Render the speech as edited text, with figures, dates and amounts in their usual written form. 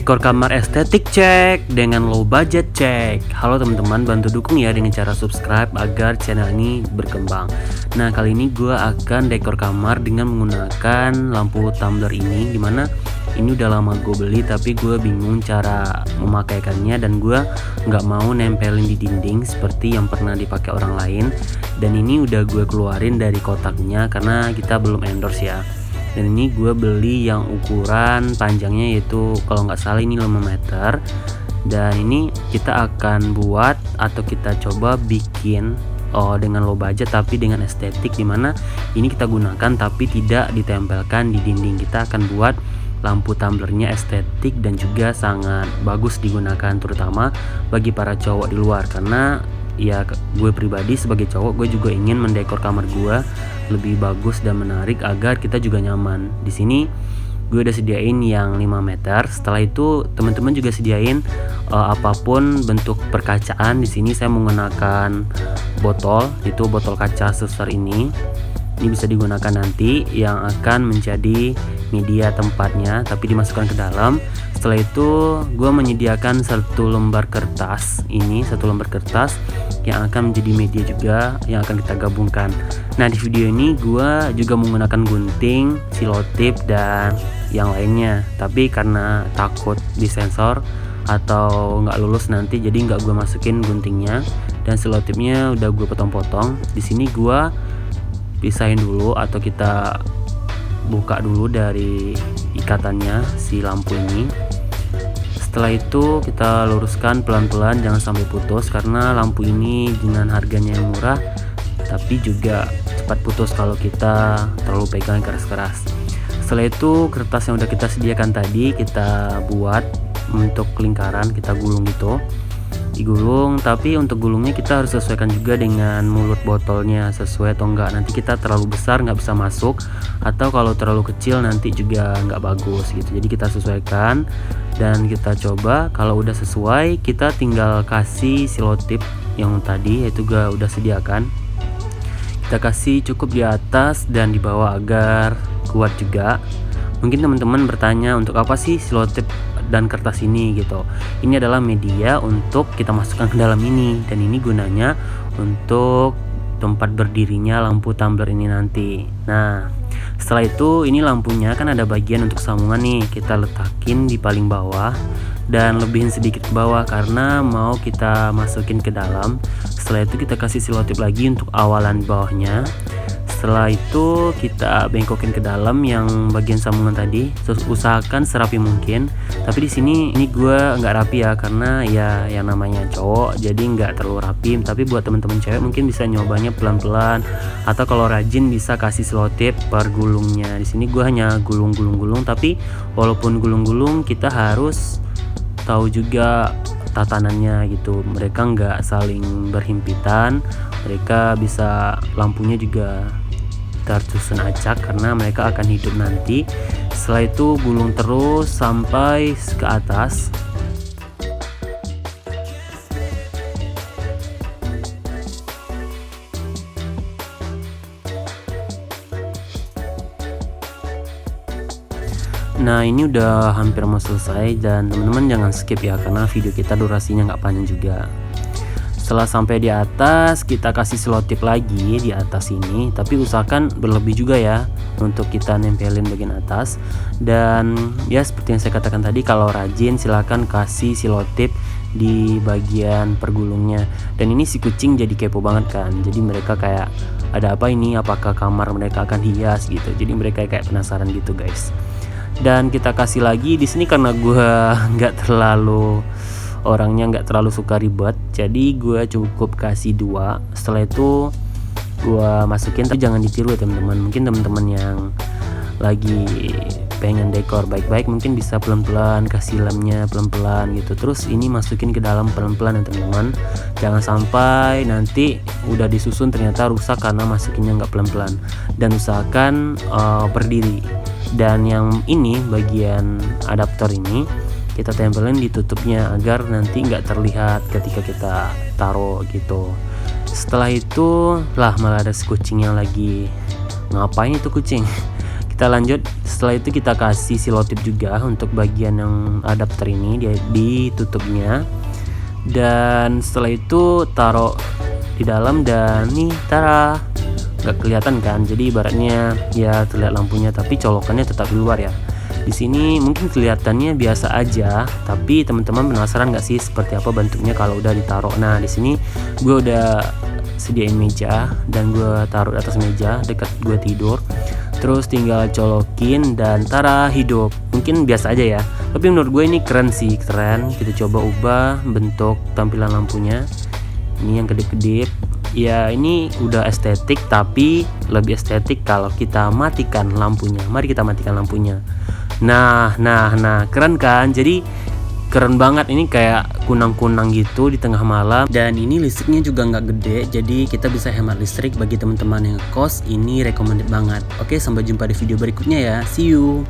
Dekor kamar estetik cek, dengan low budget cek. Halo teman-teman, bantu dukung ya dengan cara subscribe agar channel ini berkembang. Nah, kali ini gue akan dekor kamar dengan menggunakan lampu tumbler ini. Dimana ini udah lama gue beli tapi gue bingung cara memakaikannya, dan gue nggak mau nempelin di dinding seperti yang pernah dipakai orang lain. Dan ini udah gue keluarin dari kotaknya karena kita belum endorse ya. Dan ini gue beli yang ukuran panjangnya yaitu kalau nggak salah ini 5 meter. Dan ini kita akan buat atau kita coba bikin dengan low budget tapi dengan estetik, dimana ini kita gunakan tapi tidak ditempelkan di dinding. Kita akan buat lampu tumblernya estetik dan juga sangat bagus digunakan, terutama bagi para cowok di luar. Karena ya gue pribadi sebagai cowok, gue juga ingin mendekor kamar gue lebih bagus dan menarik agar kita juga nyaman. Di sini gue udah sediain yang 5 meter. Setelah itu teman-teman juga sediain apapun bentuk perkacaan. Di sini saya menggunakan botol, itu botol kaca sebesar ini. Ini bisa digunakan nanti yang akan menjadi media tempatnya, tapi dimasukkan ke dalam. Setelah itu gue menyediakan satu lembar kertas yang akan menjadi media juga yang akan kita gabungkan. Nah, di video ini gue juga menggunakan gunting, silotip dan yang lainnya, tapi karena takut disensor atau nggak lulus nanti, jadi nggak gue masukin guntingnya. Dan silotipnya udah gue potong-potong. Di sini gue pisahin dulu atau kita buka dulu dari ikatannya si lampu ini. Setelah itu kita luruskan pelan-pelan, jangan sampai putus, karena lampu ini dengan harganya yang murah tapi juga cepat putus kalau kita terlalu pegang keras-keras. Setelah itu kertas yang udah kita sediakan tadi kita buat untuk lingkaran, kita gulung gitu, digulung. Tapi untuk gulungnya kita harus sesuaikan juga dengan mulut botolnya, sesuai atau enggak. Nanti kita terlalu besar nggak bisa masuk, atau kalau terlalu kecil nanti juga nggak bagus gitu. Jadi kita sesuaikan dan kita coba. Kalau udah sesuai, kita tinggal kasih silotip yang tadi yaitu udah sediakan. Kita kasih cukup di atas dan di bawah agar kuat juga. Mungkin teman-teman bertanya, untuk apa sih silotip dan kertas ini gitu. Ini adalah media untuk kita masukkan ke dalam ini, dan ini gunanya untuk tempat berdirinya lampu tumbler ini nanti. Nah, setelah itu ini lampunya kan ada bagian untuk sambungan nih, kita letakin di paling bawah dan lebihin sedikit ke bawah karena mau kita masukin ke dalam. Setelah itu kita kasih silotip lagi untuk awalan bawahnya. Setelah itu kita bengkokin ke dalam yang bagian sambungan tadi. Terus usahakan serapi mungkin. Tapi di sini ini gue nggak rapi ya, karena ya yang namanya cowok jadi nggak terlalu rapi. Tapi buat teman-teman cewek mungkin bisa nyobanya pelan-pelan, atau kalau rajin bisa kasih selotip per gulungnya. Di sini gue hanya gulung-gulung, tapi walaupun gulung-gulung kita harus tahu juga tatanannya gitu. Mereka nggak saling berhimpitan. Mereka bisa lampunya juga tersusun acak karena mereka akan hidup nanti. Setelah itu gulung terus sampai ke atas. Nah, ini udah hampir mau selesai, dan teman-teman jangan skip ya karena video kita durasinya nggak panjang juga. Setelah sampai di atas, kita kasih selotip lagi di atas ini, tapi usahakan berlebih juga ya untuk kita nempelin bagian atas. Dan ya seperti yang saya katakan tadi, kalau rajin silahkan kasih selotip di bagian pergulungnya. Dan ini si kucing jadi kepo banget kan, jadi mereka kayak ada apa ini, apakah kamar mereka akan hias gitu. Jadi mereka kayak penasaran gitu guys. Dan kita kasih lagi di sini karena gue orangnya nggak terlalu suka ribet, jadi gue cukup kasih 2. Setelah itu gue masukin, tapi jangan ditiru ya teman-teman. Mungkin teman-teman yang lagi pengen dekor baik-baik mungkin bisa pelan-pelan kasih lemnya pelan-pelan gitu. Terus ini masukin ke dalam pelan-pelan ya teman-teman. Jangan sampai nanti udah disusun ternyata rusak karena masukinnya nggak pelan-pelan. Dan usahakan berdiri. Dan yang ini bagian adaptor ini kita tempelin di tutupnya agar nanti nggak terlihat ketika kita taruh gitu. Setelah itu malah ada si kucing yang lagi ngapain itu kucing. Kita lanjut, setelah itu kita kasih silotip juga untuk bagian yang adapter ini dia ditutupnya. Dan setelah itu taruh di dalam dan nih tara, nggak kelihatan kan, jadi ibaratnya ya terlihat lampunya tapi colokannya tetap di luar ya. Di sini mungkin kelihatannya biasa aja, tapi teman-teman penasaran nggak sih seperti apa bentuknya kalau udah ditaruh? Nah di sini gue udah sediain meja dan gue taruh di atas meja dekat gue tidur. Terus tinggal colokin dan tara, hidup. Mungkin biasa aja ya, tapi menurut gue ini keren sih, keren. Kita coba ubah bentuk tampilan lampunya. Ini yang kedip-kedip. Ya ini udah estetik, tapi lebih estetik kalau kita matikan lampunya. Mari kita matikan lampunya. Nah, keren kan? Jadi keren banget, ini kayak kunang-kunang gitu di tengah malam. Dan ini listriknya juga nggak gede, jadi kita bisa hemat listrik. Bagi teman-teman yang kos, ini recommended banget. Oke, sampai jumpa di video berikutnya ya. See you.